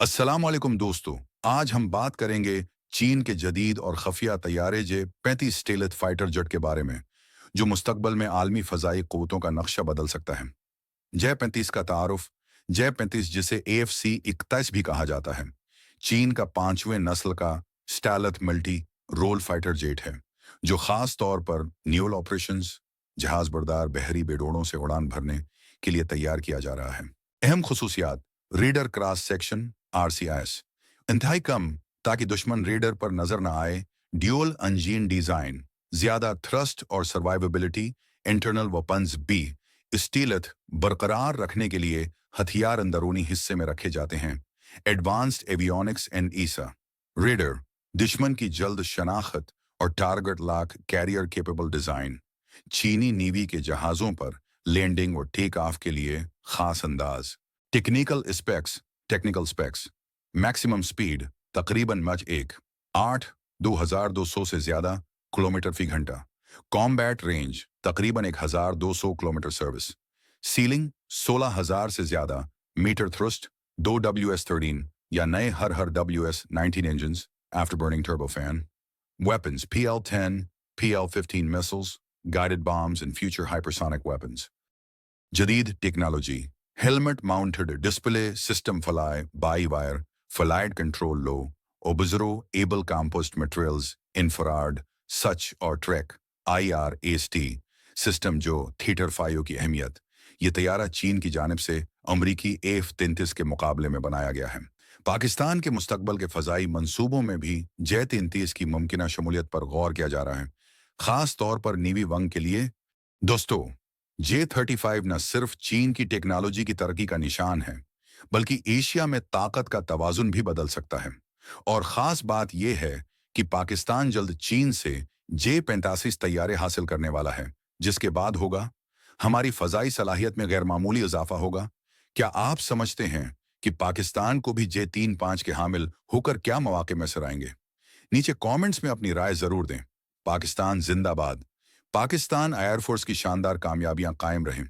अस्सलाम वालेकुम दोस्तों। आज हम बात करेंगे चीन के जदीद और खफिया तैयारे जे 35 स्टेलथ फाइटर जेट के बारे में, जो मुस्तकबल में आलमी फ़ज़ाई क़ुव्वतों का नक्शा बदल सकता है। जय 35 का तारुफ। जय 35, जिसे AFC 21 भी कहा जाता है, चीन का 5वें नस्ल का स्टेलथ मल्टी रोल फाइटर जेट है, जो ख़ास तौर पर न्यूअल ऑपरेशंस, जहाज़ बरदार बहरी बेडोड़ों से उड़ान भरने के लिए तैयार किया जा रहा है। अहम खसूसियात: रीडर क्रॉस सेक्शन RCS इंतहाई कम, ताकि दुश्मन रीडर पर नजर न आए। ड्यूअल इंजन डिजाइन, ज्यादा थ्रस्ट और सर्वाइवेबिलिटी। इंटरनल वेपन्स भी स्टीलथ बरकरार रखने के लिए हथियार अंदरूनी हिस्से में रखे जाते हैं। Advanced avionics and AESA radar, दुश्मन की जल्द शनाख्त और target lock carrier capable design. चीनी नेवी के जहाज़ों पर लैंडिंग और टेक ऑफ के लिए खास अंदाज। टेक्निकल स्पेक्स: मैक्सिमम स्पीड तकरीबन मच 2200 से ज़्यादा किलोमीटर फी घंटा। कॉम्बैट रेंज तकरीबन 1200 किलोमीटर। सर्विस सीलिंग 16,000 से ज़्यादा मीटर। थ्रस्ट 2 WS-13 या नए हर WS-19 engine after burning turbofan. Weapons: PL-10, PL-15 missiles, guided bombs, and future hypersonic weapons. Jadid technology: helmet-mounted display system, fly by wire, flight control low, observable composite materials, infrared, such और track IRAST system, जो theta 5 की अहमियत। ये तैयारा चीन की जानिब से अमरीकी F-33 के मुकाबले में बनाया गया है। पाकिस्तान के मुस्तकबल के फ़ज़ाई मंसूबों में भी J-33 की मुमकिना शमूलियत पर गौर किया जा रहा है, ख़ास तौर पर नेवी वंग के लिए। दोस्तों, J-35 न सिर्फ चीन की टेक्नोलॉजी की तरक्की का निशान है, बल्कि एशिया में ताकत का तवाज़ुन भी बदल सकता है। और ख़ास बात यह है कि पाकिस्तान जल्द चीन से J-85 तैयारे हासिल करने वाला है, जिसके बाद होगा हमारी फ़ज़ाई सलाहियत में गैरमामूली इजाफा होगा। क्या आप समझते हैं कि पाकिस्तान को भी J-35 के हामिल होकर क्या मौके मैसर आएंगे? नीचे कमेंट्स में अपनी राय ज़रूर दें। पाकिस्तान जिंदाबाद। पाकिस्तान एयरफोर्स की शानदार कामयाबियां कायम रहें।